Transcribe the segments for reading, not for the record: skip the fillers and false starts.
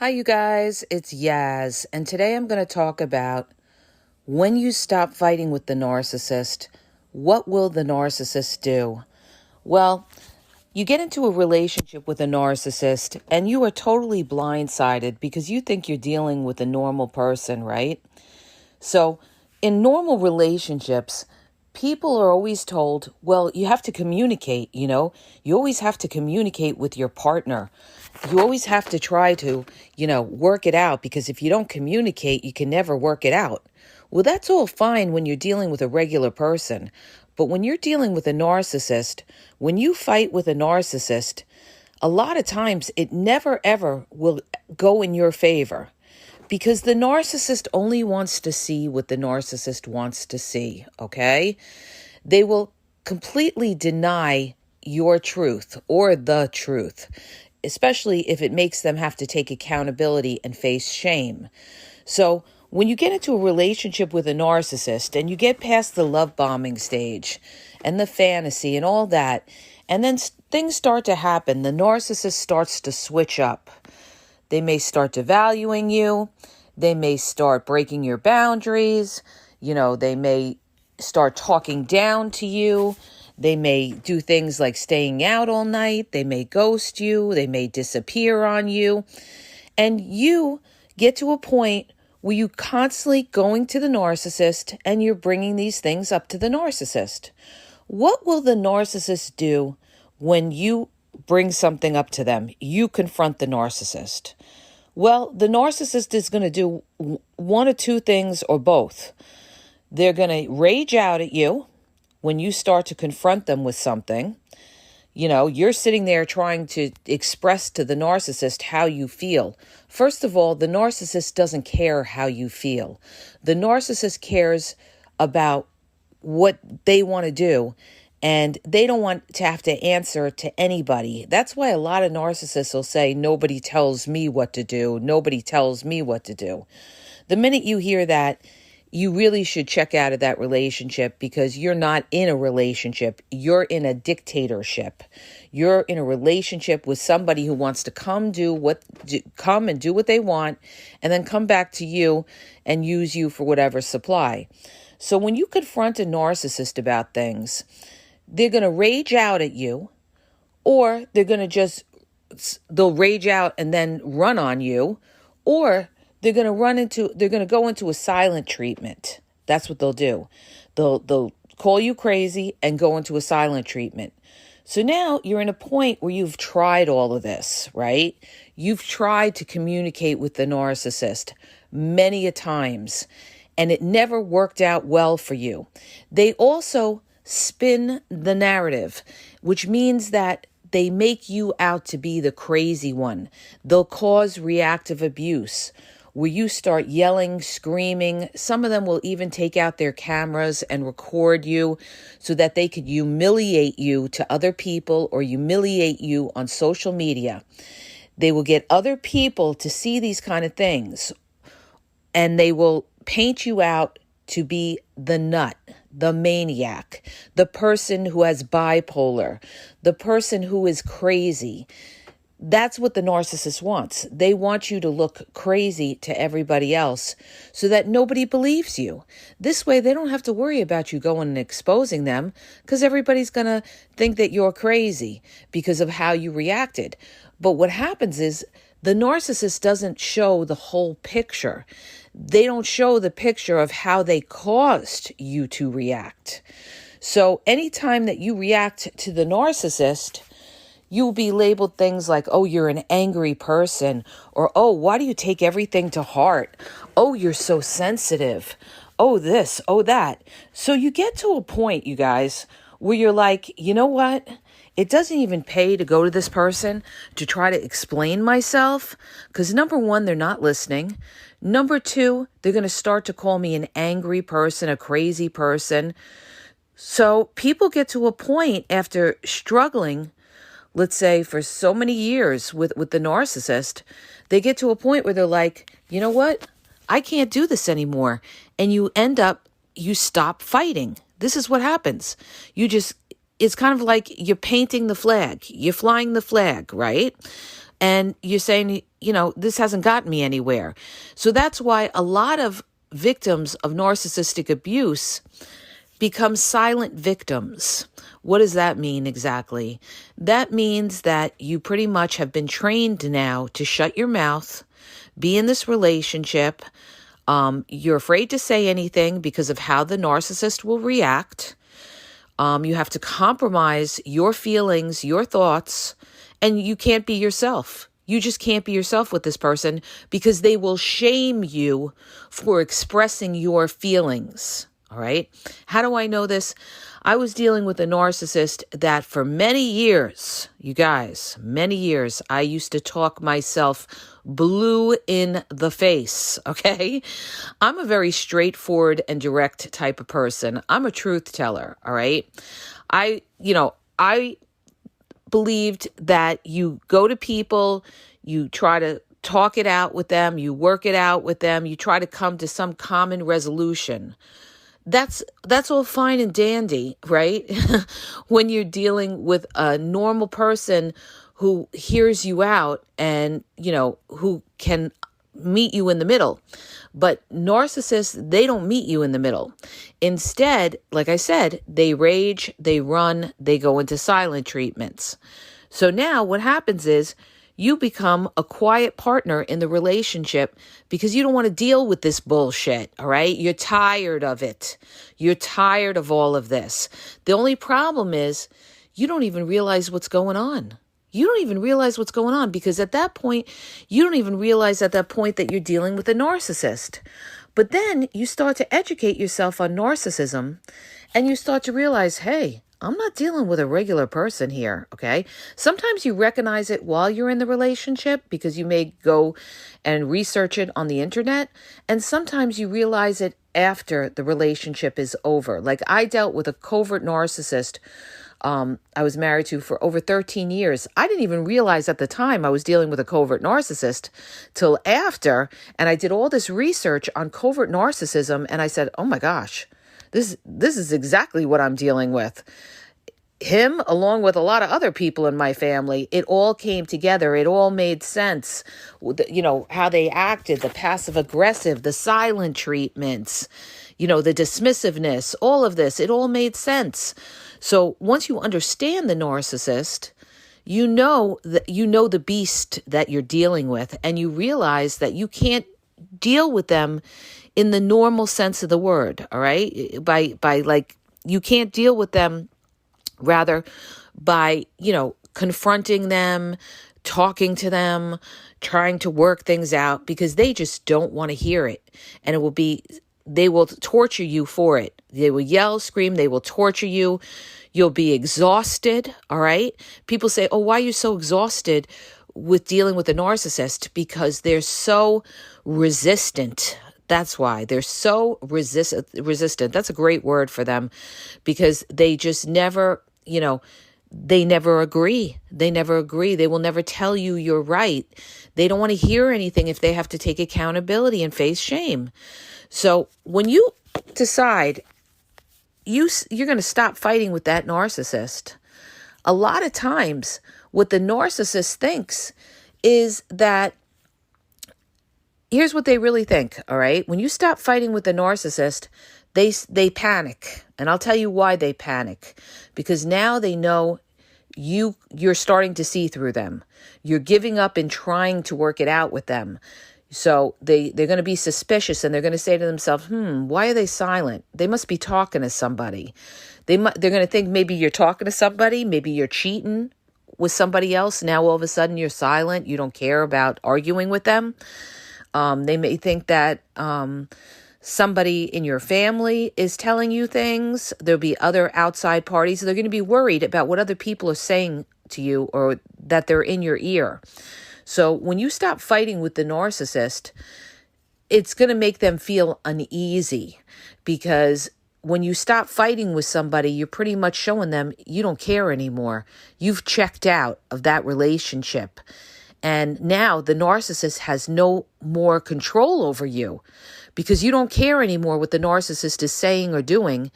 Hi, you guys. It's Yaz, and today I'm going to talk about when you stop fighting with the narcissist, what will the narcissist do? Well, you get into a relationship with a narcissist, and you are totally blindsided because you think you're dealing with a normal person, right? So, in normal relationships, people are always told, well, you have to communicate, you always have to communicate with your partner. You always have to try to, work it out because if you don't communicate, you can never work it out. Well, that's all fine when you're dealing with a regular person. But when you're dealing with a narcissist, when you fight with a narcissist, a lot of times it never ever will go in your favor. Because the narcissist only wants to see what the narcissist wants to see, okay? They will completely deny your truth or the truth, especially if it makes them have to take accountability and face shame. So when you get into a relationship with a narcissist and you get past the love bombing stage and the fantasy and all that, and then things start to happen, the narcissist starts to switch up. They may start devaluing you. They may start breaking your boundaries. They may start talking down to you. They may do things like staying out all night. They may ghost you. They may disappear on you. And you get to a point where you constantly going to the narcissist and you're bringing these things up to the narcissist. What will the narcissist do when you bring something up to them? You confront the narcissist. Well, the narcissist is going to do one of two things or both. They're going to rage out at you when you start to confront them with something. You're sitting there trying to express to the narcissist how you feel. First of all, the narcissist doesn't care how you feel. The narcissist cares about what they want to do. And they don't want to have to answer to anybody. That's why a lot of narcissists will say, nobody tells me what to do. Nobody tells me what to do. The minute you hear that, you really should check out of that relationship because you're not in a relationship. You're in a dictatorship. You're in a relationship with somebody who wants to come and do what they want and then come back to you and use you for whatever supply. So when you confront a narcissist about things, they're going to rage out at you, or they're going to they'll rage out and then run on you, or they're going to go into a silent treatment. That's what they'll do. They'll call you crazy and go into a silent treatment. So now you're in a point where you've tried all of this, right? You've tried to communicate with the narcissist many a times, and it never worked out well for you. They also spin the narrative, which means that they make you out to be the crazy one. They'll cause reactive abuse where you start yelling, screaming. Some of them will even take out their cameras and record you so that they could humiliate you to other people or humiliate you on social media. They will get other people to see these kind of things, and they will paint you out to be the nut, the maniac, the person who has bipolar, the person who is crazy. That's what the narcissist wants. They want you to look crazy to everybody else so that nobody believes you. This way, they don't have to worry about you going and exposing them because everybody's going to think that you're crazy because of how you reacted. But what happens is the narcissist doesn't show the whole picture. They don't show the picture of how they caused you to react. So anytime that you react to the narcissist, you'll be labeled things like, oh, you're an angry person, or, oh, why do you take everything to heart? Oh, you're so sensitive. Oh, this, oh, that. So you get to a point, you guys, where you're like, you know what? It doesn't even pay to go to this person to try to explain myself because number one, they're not listening. Number two, they're going to start to call me an angry person, a crazy person. So people get to a point after struggling, let's say for so many years with the narcissist, they get to a point where they're like, you know what? I can't do this anymore. And you stop fighting. This is what happens. It's kind of like you're painting the flag. You're flying the flag, right? And you're saying, this hasn't gotten me anywhere. So that's why a lot of victims of narcissistic abuse become silent victims. What does that mean exactly? That means that you pretty much have been trained now to shut your mouth, be in this relationship. You're afraid to say anything because of how the narcissist will react. You have to compromise your feelings, your thoughts, and you can't be yourself. You just can't be yourself with this person because they will shame you for expressing your feelings. All right. How do I know this? I was dealing with a narcissist that for many years, you guys, many years, I used to talk myself blue in the face. Okay. I'm a very straightforward and direct type of person. I'm a truth teller. All right. I believed that you go to people, you try to talk it out with them, you work it out with them, you try to come to some common resolution. That's all fine and dandy, right? When you're dealing with a normal person who hears you out and, who can meet you in the middle. But narcissists, they don't meet you in the middle. Instead, like I said, they rage, they run, they go into silent treatments. So now what happens is you become a quiet partner in the relationship because you don't want to deal with this bullshit, all right? You're tired of it. You're tired of all of this. The only problem is you don't even realize what's going on. You don't even realize what's going on because at that point, you don't even realize at that point that you're dealing with a narcissist. But then you start to educate yourself on narcissism and you start to realize, hey, I'm not dealing with a regular person here, okay? Sometimes you recognize it while you're in the relationship because you may go and research it on the internet. And sometimes you realize it after the relationship is over. Like I dealt with a covert narcissist I was married to for over 13 years. I didn't even realize at the time I was dealing with a covert narcissist till after. And I did all this research on covert narcissism. And I said, oh my gosh, this is exactly what I'm dealing with. Him, along with a lot of other people in my family, it all came together. It all made sense. How they acted, the passive aggressive, the silent treatments, the dismissiveness, all of this, it all made sense. So once you understand the narcissist, you know the beast that you're dealing with, and you realize that you can't deal with them in the normal sense of the word, all right? You can't deal with them rather by, confronting them, talking to them, trying to work things out because they just don't want to hear it. And they will torture you for it. They will yell, scream, they will torture you. You'll be exhausted, all right? People say, oh, why are you so exhausted with dealing with a narcissist? Because they're so resistant. That's why they're so resistant. That's a great word for them because they just never, they never agree. They never agree. They will never tell you you're right. They don't want to hear anything if they have to take accountability and face shame. So when you decide you're going to stop fighting with that narcissist, a lot of times what the narcissist thinks is that here's what they really think, all right? When you stop fighting with the narcissist, they panic. And I'll tell you why they panic. Because now they know you're starting to see through them. You're giving up and trying to work it out with them. So they're going to be suspicious and they're going to say to themselves, why are they silent? They must be talking to somebody. They're going to think maybe you're talking to somebody. Maybe you're cheating with somebody else. Now all of a sudden you're silent. You don't care about arguing with them. They may think that somebody in your family is telling you things. There'll be other outside parties. They're going to be worried about what other people are saying to you or that they're in your ear. So when you stop fighting with the narcissist, it's going to make them feel uneasy because when you stop fighting with somebody, you're pretty much showing them you don't care anymore. You've checked out of that relationship. And now the narcissist has no more control over you because you don't care anymore what the narcissist is saying or doing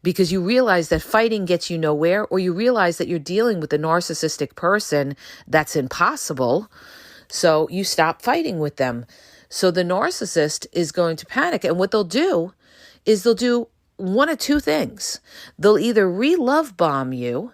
because you realize that fighting gets you nowhere, or you realize that you're dealing with a narcissistic person that's impossible. So you stop fighting with them. So the narcissist is going to panic. And what they'll do is they'll do one of two things. They'll either re-love bomb you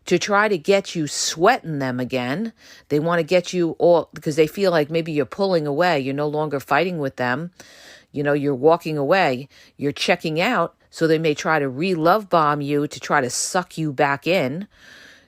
to try to get you sweating them again. They want to get you all because they feel like maybe you're pulling away. You're no longer fighting with them. You're walking away. You're checking out. So they may try to re-love bomb you to try to suck you back in,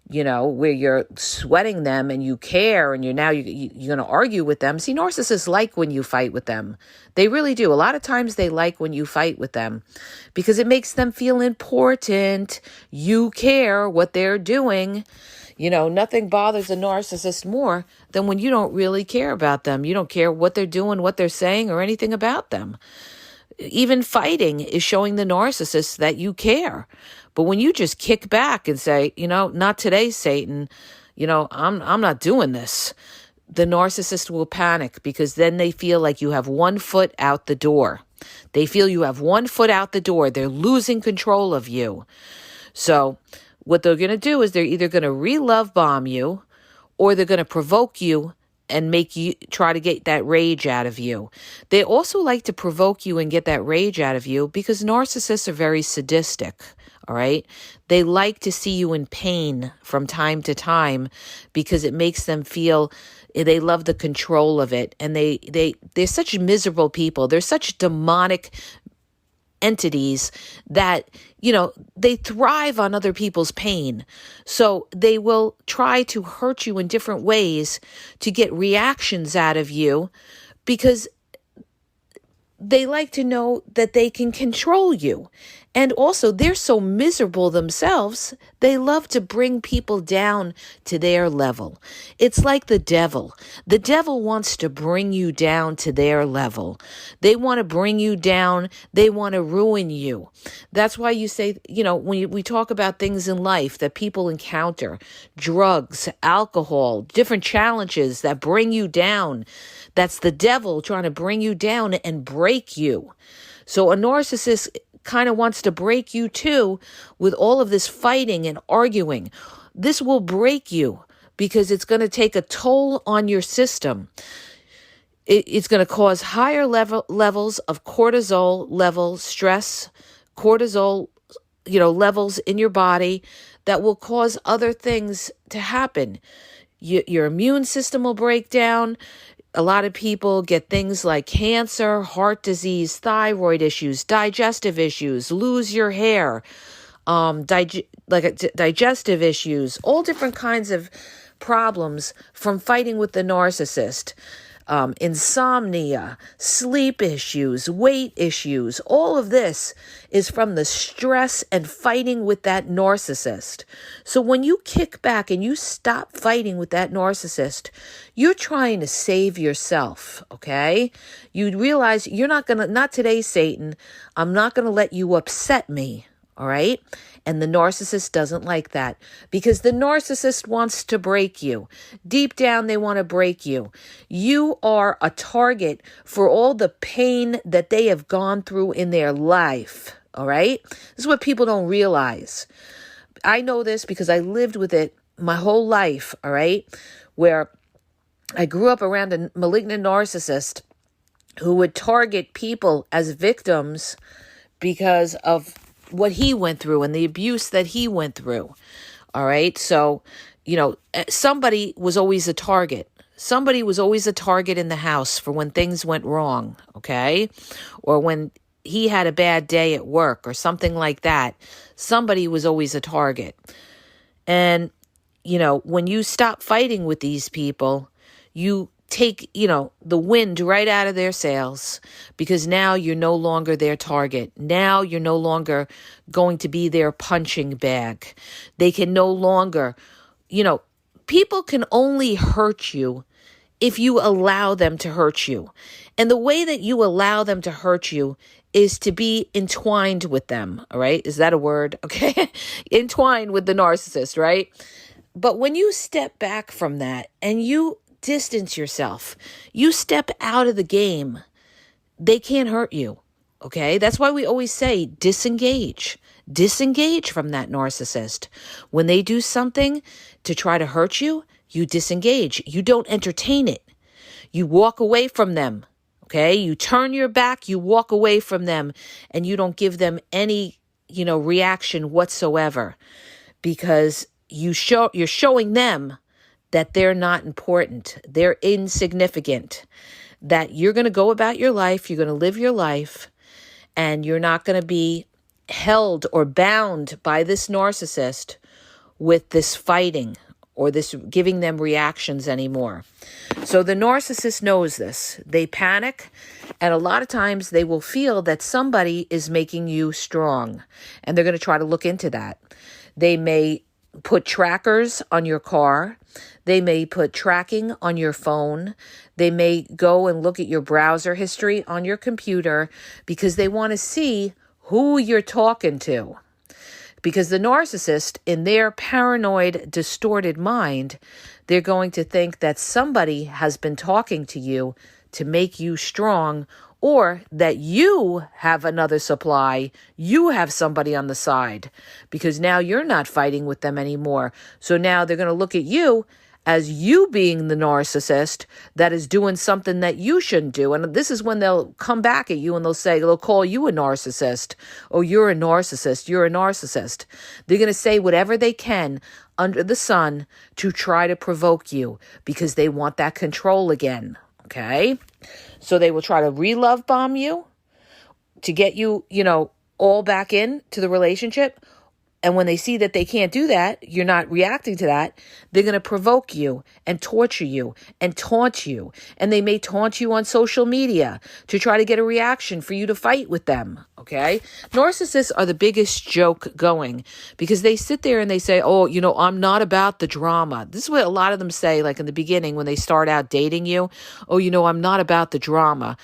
where you're sweating them and you care and you're going to argue with them. See, narcissists like when you fight with them. They really do. A lot of times they like when you fight with them because it makes them feel important. You care what they're doing. Nothing bothers a narcissist more than when you don't really care about them. You don't care what they're doing, what they're saying, or anything about them. Even fighting is showing the narcissist that you care. But when you just kick back and say, not today, Satan, I'm not doing this, the narcissist will panic because then they feel like you have one foot out the door. They feel you have one foot out the door. They're losing control of you. So what they're going to do is they're either going to re-love bomb you or they're going to provoke you and make you try to get that rage out of you. They also like to provoke you and get that rage out of you because narcissists are very sadistic. All right. They like to see you in pain from time to time because it makes them feel they love the control of it. And they're such miserable people. They're such demonic entities that, they thrive on other people's pain. So they will try to hurt you in different ways to get reactions out of you because they like to know that they can control you. And also, they're so miserable themselves, they love to bring people down to their level. It's like the devil. The devil wants to bring you down to their level. They want to bring you down. They want to ruin you. That's why you say, when we talk about things in life that people encounter, drugs, alcohol, different challenges that bring you down, that's the devil trying to bring you down and break you. So a narcissist kind of wants to break you too with all of this fighting and arguing. This will break you because it's going to take a toll on your system. It's going to cause higher levels of cortisol stress, cortisol, levels in your body that will cause other things to happen. Your immune system will break down. A lot of people get things like cancer, heart disease, thyroid issues, digestive issues, lose your hair, digestive issues, all different kinds of problems from fighting with the narcissist. Insomnia, sleep issues, weight issues, all of this is from the stress and fighting with that narcissist. So when you kick back and you stop fighting with that narcissist, you're trying to save yourself, okay? You realize you're not today, Satan. I'm not going to let you upset me, all right? And the narcissist doesn't like that because the narcissist wants to break you. Deep down, they want to break you. You are a target for all the pain that they have gone through in their life, all right? This is what people don't realize. I know this because I lived with it my whole life, all right? Where I grew up around a malignant narcissist who would target people as victims because of what he went through and the abuse that he went through. All right. So, somebody was always a target. Somebody was always a target in the house for when things went wrong. Okay. Or when he had a bad day at work or something like that. Somebody was always a target. And, when you stop fighting with these people, you take, the wind right out of their sails because now you're no longer their target. Now you're no longer going to be their punching bag. They can no longer, people can only hurt you if you allow them to hurt you. And the way that you allow them to hurt you is to be entwined with them. All right. Is that a word? Okay. Entwined with the narcissist, right? But when you step back from that and you distance yourself, you step out of the game, they can't hurt you. Okay, that's why we always say disengage. Disengage from that narcissist. When they do something to try to hurt you, you disengage. You don't entertain it. You walk away from them. Okay, you turn your back, you walk away from them, and you don't give them any, reaction whatsoever, because you're showing them that they're not important. They're insignificant. That you're going to go about your life, you're going to live your life, and you're not going to be held or bound by this narcissist with this fighting or this giving them reactions anymore. So the narcissist knows this. They panic, and a lot of times they will feel that somebody is making you strong, and they're going to try to look into that. They may put trackers on your car. They may put tracking on your phone. They may go and look at your browser history on your computer because they want to see who you're talking to. Because the narcissist, in their paranoid, distorted mind, they're going to think that somebody has been talking to you to make you strong, or that you have another supply, you have somebody on the side, because now you're not fighting with them anymore. So now they're going to look at you as you being the narcissist that is doing something that you shouldn't do. And this is when they'll come back at you and they'll call you a narcissist. Oh, you're a narcissist. You're a narcissist. They're going to say whatever they can under the sun to try to provoke you because they want that control again. Okay? So they will try to re-love bomb you to get you, all back into the relationship. And when they see that they can't do that, you're not reacting to that, they're going to provoke you and torture you and taunt you. And they may taunt you on social media to try to get a reaction for you to fight with them. Okay? Narcissists are the biggest joke going because they sit there and they say, oh, I'm not about the drama. This is what a lot of them say, like in the beginning when they start out dating you. Oh, I'm not about the drama.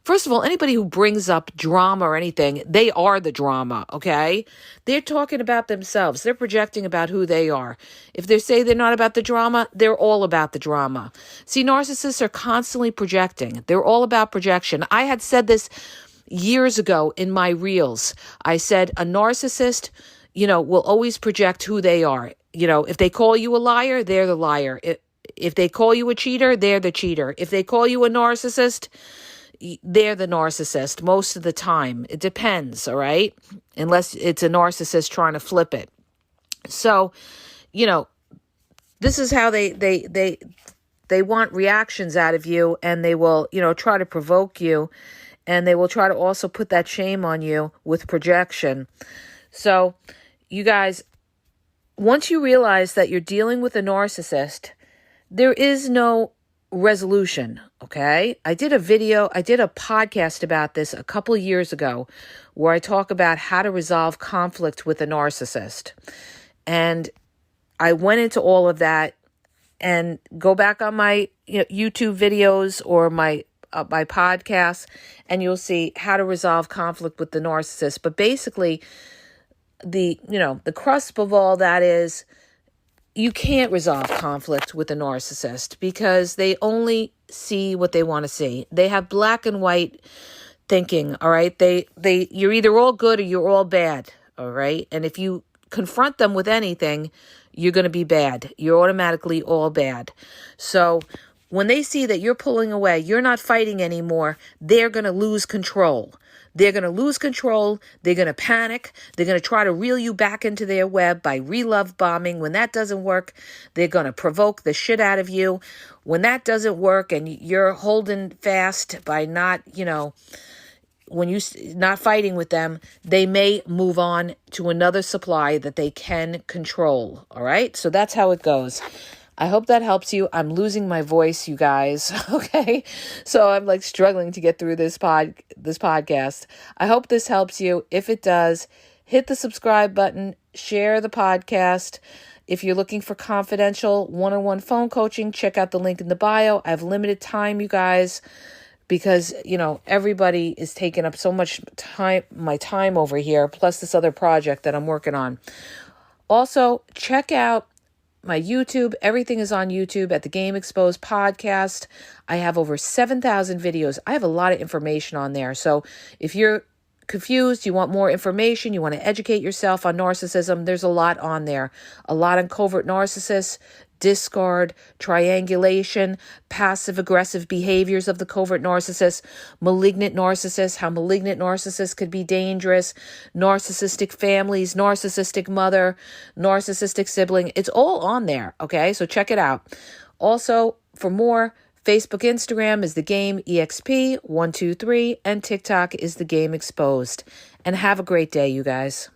First of all, anybody who brings up drama or anything, they are the drama, okay? They're talking about themselves. They're projecting about who they are. If they say they're not about the drama, they're all about the drama. See, narcissists are constantly projecting. They're all about projection. I had said this years ago in my reels. I said a narcissist, will always project who they are. If they call you a liar, they're the liar. If they call you a cheater, they're the cheater. If they call you a narcissist, they're the narcissist most of the time. It depends, all right? Unless it's a narcissist trying to flip it. So, this is how they want reactions out of you, and they will, try to provoke you, and they will try to also put that shame on you with projection. So, you guys, once you realize that you're dealing with a narcissist, there is no resolution, okay? I did a podcast about this a couple of years ago where I talk about how to resolve conflict with a narcissist. And I went into all of that, and go back on my YouTube videos or my podcasts, and you'll see how to resolve conflict with the narcissist. But basically, the crust of all that is, you can't resolve conflict with a narcissist because they only see what they want to see. They have black and white thinking, all right? You're either all good or you're all bad, all right? And if you confront them with anything, you're going to be bad. You're automatically all bad. So when they see that you're pulling away, you're not fighting anymore, they're going to lose control. They're going to lose control. They're going to panic. They're going to try to reel you back into their web by re-love bombing. When that doesn't work, they're going to provoke the shit out of you. When that doesn't work and you're holding fast by not, when you're not fighting with them, they may move on to another supply that they can control. All right? So that's how it goes. I hope that helps you. I'm losing my voice, you guys. Okay. So I'm struggling to get through this podcast. I hope this helps you. If it does, hit the subscribe button, share the podcast. If you're looking for confidential one-on-one phone coaching, check out the link in the bio. I have limited time, you guys, because, everybody is taking up so much time, my time over here, plus this other project that I'm working on. Also, check out my YouTube. Everything is on YouTube at the Game Exposed podcast. I have over 7,000 videos. I have a lot of information on there. So if you're confused, you want more information, you want to educate yourself on narcissism, there's a lot on there. A lot on covert narcissists, discard, triangulation, passive-aggressive behaviors of the covert narcissist, malignant narcissists, how malignant narcissists could be dangerous, narcissistic families, narcissistic mother, narcissistic sibling. It's all on there, okay? So check it out. Also, for more, Facebook, Instagram is The Game EXP123, and TikTok is The Game Exposed. And have a great day, you guys.